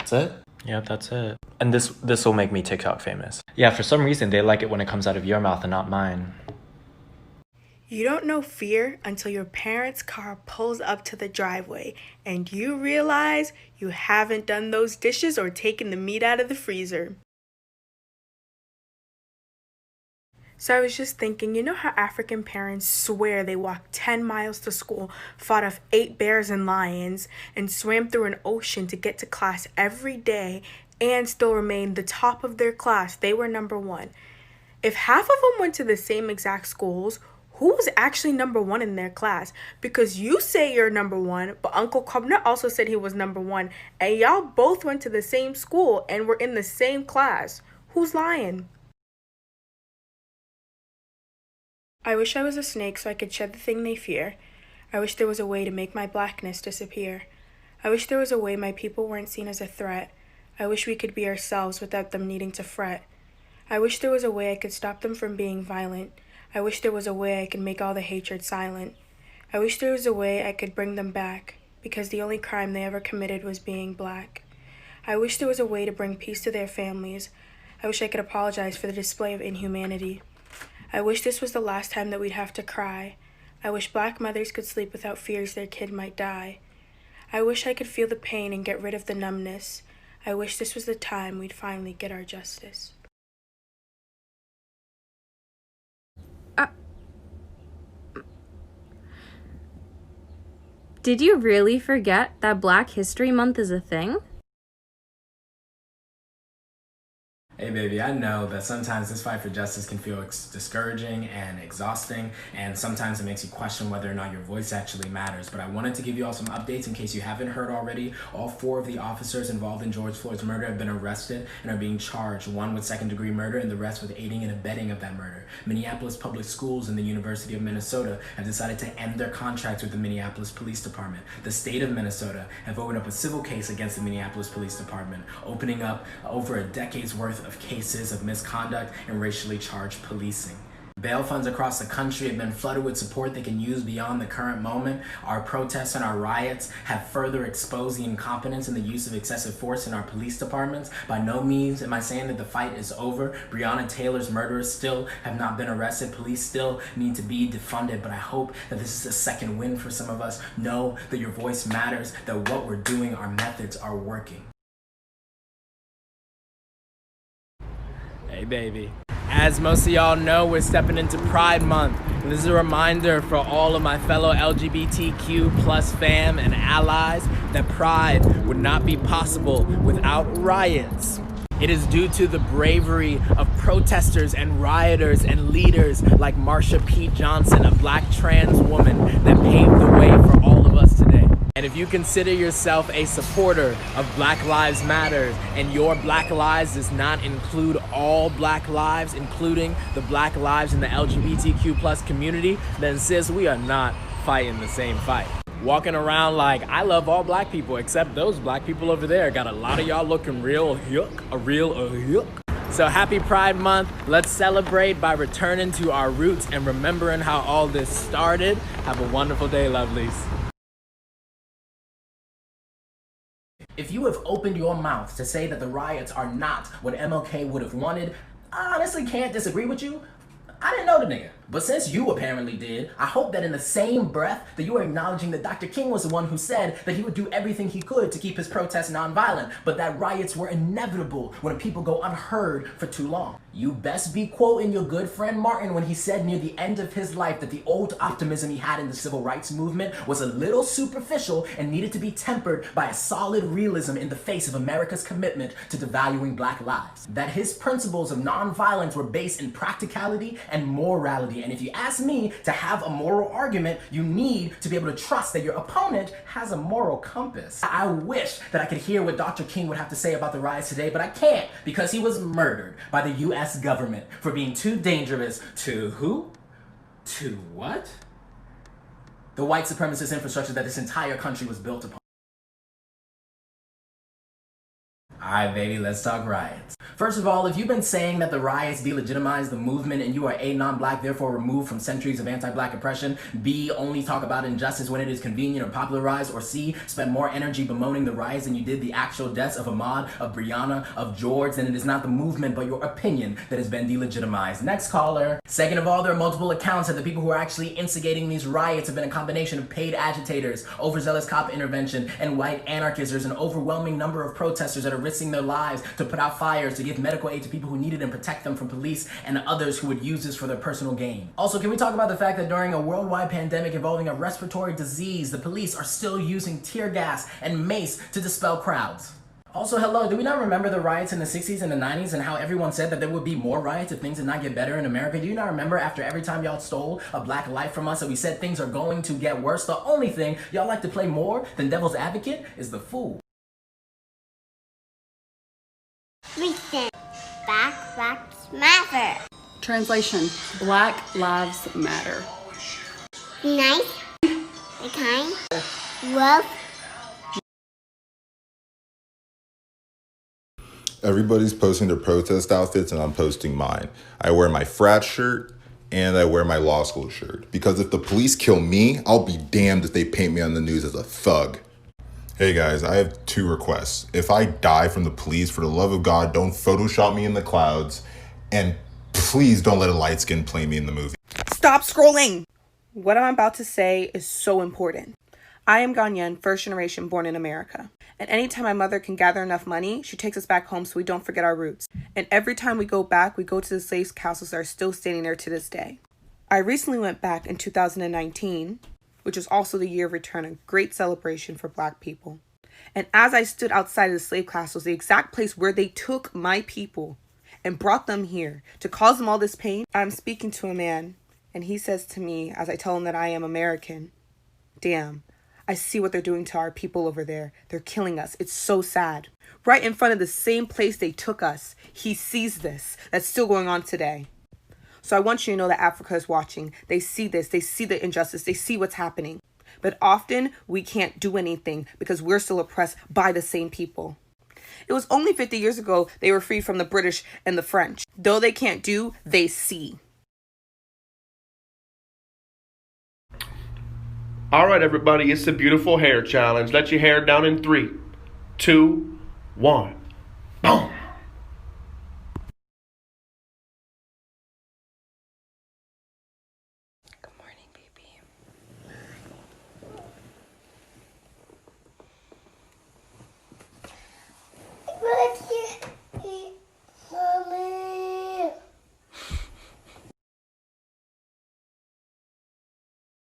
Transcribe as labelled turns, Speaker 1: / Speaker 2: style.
Speaker 1: That's it?
Speaker 2: Yeah, that's it. And this will make me TikTok famous. Yeah, for some reason they like it when it comes out of your mouth and not mine.
Speaker 3: You don't know fear until your parents' car pulls up to the driveway and you realize you haven't done those dishes or taken the meat out of the freezer. So I was just thinking, you know how African parents swear they walked 10 miles to school, fought off 8 bears and lions, and swam through an ocean to get to class every day and still remain the top of their class? They were number one. If half of them went to the same exact schools, who was actually number one in their class? Because you say you're number one, but Uncle Kovner also said he was number one, and y'all both went to the same school and were in the same class. Who's lying? I wish I was a snake so I could shed the thing they fear. I wish there was a way to make my blackness disappear. I wish there was a way my people weren't seen as a threat. I wish we could be ourselves without them needing to fret. I wish there was a way I could stop them from being violent. I wish there was a way I could make all the hatred silent. I wish there was a way I could bring them back, because the only crime they ever committed was being black. I wish there was a way to bring peace to their families. I wish I could apologize for the display of inhumanity. I wish this was the last time that we'd have to cry. I wish black mothers could sleep without fears their kid might die. I wish I could feel the pain and get rid of the numbness. I wish this was the time we'd finally get our justice.
Speaker 4: Did you really forget that Black History Month is a thing?
Speaker 1: Hey baby, I know that sometimes this fight for justice can feel discouraging and exhausting, and sometimes it makes you question whether or not your voice actually matters, but I wanted to give you all some updates in case you haven't heard already. All 4 of the officers involved in George Floyd's murder have been arrested and are being charged, one with second-degree murder and the rest with aiding and abetting of that murder. Minneapolis Public Schools and the University of Minnesota have decided to end their contracts with the Minneapolis Police Department. The state of Minnesota have opened up a civil case against the Minneapolis Police Department, opening up over a decade's worth of cases of misconduct and racially charged policing. Bail funds across the country have been flooded with support they can use beyond the current moment. Our protests and our riots have further exposed the incompetence and the use of excessive force in our police departments. By no means am I saying that the fight is over. Breonna Taylor's murderers still have not been arrested. Police still need to be defunded, but I hope that this is a second win for some of us. Know that your voice matters, that what we're doing, our methods are working.
Speaker 5: Hey baby. As most of y'all know, we're stepping into Pride Month. And this is a reminder for all of my fellow LGBTQ plus fam and allies that Pride would not be possible without riots. It is due to the bravery of protesters and rioters and leaders like Marsha P. Johnson, a black trans woman that paved the way for all of us today. And if you consider yourself a supporter of Black Lives Matter and your Black Lives does not include all Black lives, including the Black lives in the LGBTQ plus community, then sis, we are not fighting the same fight. Walking around like, I love all black people except those black people over there. Got a lot of y'all looking real yuck. So happy Pride Month. Let's celebrate by returning to our roots and remembering how all this started. Have a wonderful day, lovelies.
Speaker 1: If you have opened your mouth to say that the riots are not what MLK would have wanted, I honestly can't disagree with you. I didn't know the nigga. But since you apparently did, I hope that in the same breath that you are acknowledging that Dr. King was the one who said that he would do everything he could to keep his protests nonviolent, but that riots were inevitable when people go unheard for too long. You best be quoting your good friend Martin when he said near the end of his life that the old optimism he had in the civil rights movement was a little superficial and needed to be tempered by a solid realism in the face of America's commitment to devaluing black lives. That his principles of nonviolence were based in practicality and morality. And if you ask me, to have a moral argument, you need to be able to trust that your opponent has a moral compass. I wish that I could hear what Dr. King would have to say about the riots today, but I can't because he was murdered by the US government for being too dangerous to who? To what? The white supremacist infrastructure that this entire country was built upon. Alright, baby, let's talk riots. First of all, if you've been saying that the riots delegitimize the movement and you are A, non-black, therefore removed from centuries of anti-black oppression, B, only talk about injustice when it is convenient or popularized, or C, spend more energy bemoaning the riots than you did the actual deaths of Ahmaud, of Breonna, of George, then it is not the movement but your opinion that has been delegitimized. Next caller. Second of all, there are multiple accounts that the people who are actually instigating these riots have been a combination of paid agitators, overzealous cop intervention, and white anarchists. There's an overwhelming number of protesters that are risking their lives to put out fires, to give medical aid to people who need it and protect them from police and others who would use this for their personal gain. Also, can we talk about the fact that during a worldwide pandemic involving a respiratory disease, the police are still using tear gas and mace to dispel crowds? Also, hello, do we not remember the riots in the 60s and the 90s and how everyone said that there would be more riots if things did not get better in America? Do you not remember after every time y'all stole a black life from us that we said things are going to get worse? The only thing y'all like to play more than devil's advocate is the fool.
Speaker 6: Recent. Black Lives Matter.
Speaker 7: Translation: Black Lives Matter.
Speaker 6: Nice. The kind. Love.
Speaker 8: Everybody's posting their protest outfits and I'm posting mine. I wear my frat shirt and I wear my law school shirt. Because if the police kill me, I'll be damned if they paint me on the news as a thug. Hey guys, I have 2 requests. If I die from the police, for the love of God, don't Photoshop me in the clouds. And please don't let a light skin play me in the movie.
Speaker 3: Stop scrolling! What I'm about to say is so important. I am Ghanaian, first generation born in America. And anytime my mother can gather enough money, she takes us back home so we don't forget our roots. And every time we go back, we go to the slave castles that are still standing there to this day. I recently went back in 2019, which is also the year of return, a great celebration for black people. And as I stood outside of the slave castles, the exact place where they took my people and brought them here to cause them all this pain, I'm speaking to a man, and he says to me, as I tell him that I am American, damn, I see what they're doing to our people over there. They're killing us. It's so sad. Right in front of the same place they took us, he sees this. That's still going on today. So I want you to know that Africa is watching. They see this. They see the injustice. They see what's happening. But often we can't do anything because we're still oppressed by the same people. It was only 50 years ago they were free from the British and the French. Though they can't do, they see.
Speaker 9: All right, everybody, it's a beautiful hair challenge. Let your hair down in 3, 2, 1. Boom.